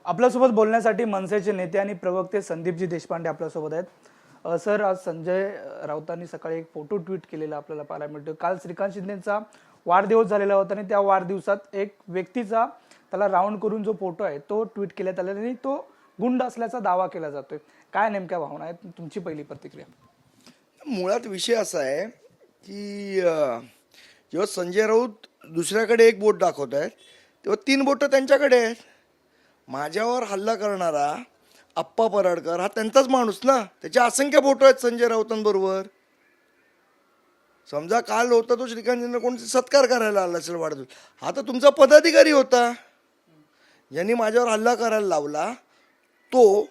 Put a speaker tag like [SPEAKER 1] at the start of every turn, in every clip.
[SPEAKER 1] आपल्यासोबत बोलण्यासाठी मनसेचे नेते आणि प्रवक्ते संदीपजी देशपांडे आपल्यासोबत आहेत। सर, आज संजय राऊतांनी सकाळी एक फोटो ट्विट केलेला आपल्याला पाहायला मिळतो। काल श्रीकांत शिंदेचा वाढदिवस झालेला होता आणि त्या वाढदिवसात एक व्यक्तीचा त्याला राऊंड करून जो फोटो आहे तो ट्विट केल्यात आला आणि तो गुंड असल्याचा दावा केला जातोय। काय नेमक्या भावना आहेत, तुमची पहिली प्रतिक्रिया?
[SPEAKER 2] मुळात विषय असा आहे की जेव्हा संजय राऊत दुसऱ्याकडे एक बोट दाखवत आहेत तेव्हा 3 बोटं त्यांच्याकडे आहेत। माझ्यावर हल्ला करणारा अप्पा पराडकर हा त्यांचाच माणूस ना, त्याचे असंख्य फोटो आहेत संजय राऊतांबरोबर। समजा काल होता तो श्रीकांतजींना कोणते सत्कार करायला आला असेल वाढदिवस, हा तर तुमचा पदाधिकारी होता। ज्यांनी माझ्यावर हल्ला करायला लावला तो,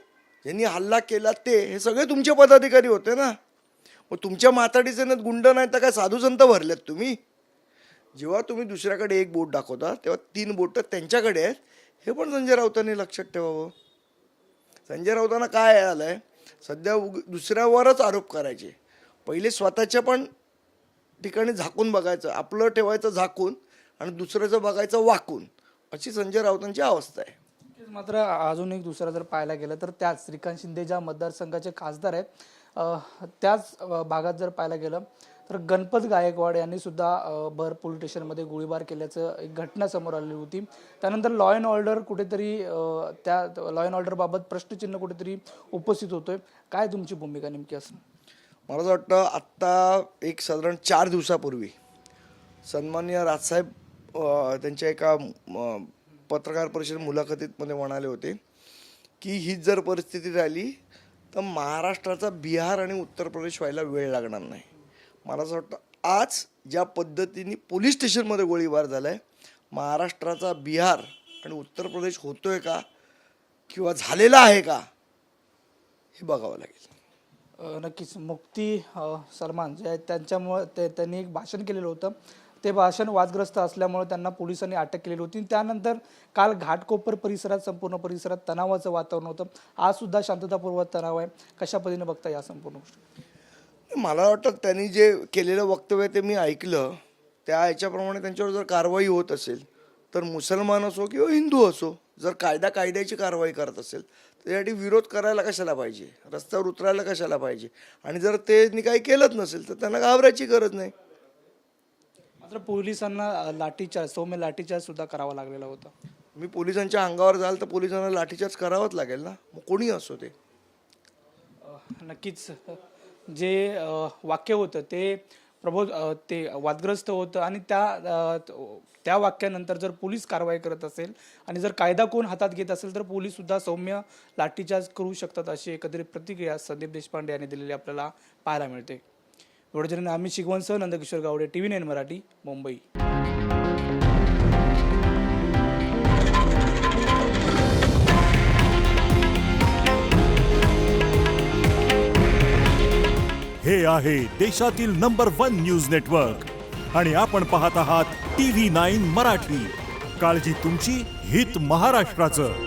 [SPEAKER 2] ज्यांनी हल्ला केला ते, हे सगळे तुमचे पदाधिकारी होते ना। मग तुमच्या माथाडीचे गुंड नाही तर काय साधू संत भरलेत तुम्ही? जेव्हा तुम्ही दुसऱ्याकडे एक बोट दाखवता तेव्हा 3 बोटं त्यांच्याकडे आहेत, हे पण संजय राऊतांनी लक्षात ठेवावं। संजय राऊतांना काय आलंय, सध्या दुसऱ्यावरच आरोप करायचे, पहिले स्वतःच्या पण ठिकाणी झाकून बघायचं, आपलं ठेवायचं झाकून आणि दुसऱ्याचं बघायचं वाकून, अशी संजय राऊतांची अवस्था आहे।
[SPEAKER 1] मात्र अजून एक दुसरा जर पाहायला गेलं तर त्याच श्रीकांत शिंदे ज्या मतदारसंघाचे खासदार आहेत त्याच भागात जर पाहायला गेलं तर गणपत गायकवाड यांनी सुद्धा भर पोलीस स्टेशनमध्ये गोळीबार केल्याचं एक घटना समोर आली होती। त्यानंतर लॉ अँड ऑर्डर कुठेतरी त्या लॉ अँड ऑर्डर बाबत प्रश्नचिन्ह कुठेतरी उपस्थित होतोय। काय तुमची भूमिका नेमकी असं?
[SPEAKER 2] मला असं वाटतं आत्ता एक साधारण 4 दिवसापूर्वी सन्माननीय राजसाहेब त्यांच्या एका पत्रकार परिषद मुलाखतीमध्ये म्हणाले होते की हीच जर परिस्थिती राहिली तर महाराष्ट्राचा बिहार आणि उत्तर प्रदेश व्हायला वेळ लागणार नाही। मला असं वाटतं आज ज्या पद्धतीने पोलीस स्टेशनमध्ये गोळीबार झाला आहे, महाराष्ट्राचा बिहार आणि उत्तर प्रदेश होतोय का किंवा झालेला आहे का हे बघावं लागेल।
[SPEAKER 1] नक्कीच मुक्ती सलमान जे आहेत त्यांच्यामुळे त्यांनी एक भाषण केलेलं होतं, ते भाषण वादग्रस्त असल्यामुळे त्यांना पोलिसांनी अटक केलेली होती। त्यानंतर काल घाटकोपर परिसरात संपूर्ण परिसरात तणावाचं वातावरण होतं, आज सुद्धा शांततापूर्व तणाव आहे। कशा पद्धतीने बघता या संपूर्ण गोष्टी?
[SPEAKER 2] मला वाटतं त्यांनी जे केलेलं वक्तव्य ते मी ऐकलं, त्या ह्याच्याप्रमाणे त्यांच्यावर जर कारवाई होत असेल तर मुसलमान असो किंवा हिंदू असो, जर कायद्याची कारवाई करत असेल तर यासाठी विरोध करायला कशाला पाहिजे, रस्त्यावर उतरायला कशाला पाहिजे? आणि जर ते काही केलंच नसेल तर त्यांना घाबरायची गरज नाही।
[SPEAKER 1] मात्र पोलिसांना लाठीचार्ज, सौम्य लाठीचार्ज सुद्धा करावा लागलेला होता।
[SPEAKER 2] मी पोलिसांच्या अंगावर जाल तर पोलिसांना लाठीचार्ज करावाच लागेल ना, मग कोणी असो ते।
[SPEAKER 1] नक्कीच जे वाक्य होतं ते ते वादग्रस्त होतं आणि त्या वाक्यानंतर जर पोलीस कारवाई करत असेल आणि जर कायदा कोण हातात घेत असेल तर पोलीस सुद्धा सौम्य लाठीचार्ज करू शकतात, अशी एकत्रित प्रतिक्रिया संदीप देशपांडे यांनी दिलेली आपल्याला पाहायला मिळते। एवढ्या आम्ही शिकवणसह नंदकिशोर गावडे, TV9 मराठी, मुंबई।
[SPEAKER 3] हे आहे देशातील नंबर 1 न्यूज नेटवर्क आणि आपण पाहत आहात TV9 मराठी। काळजी तुमची, हित महाराष्ट्राचं।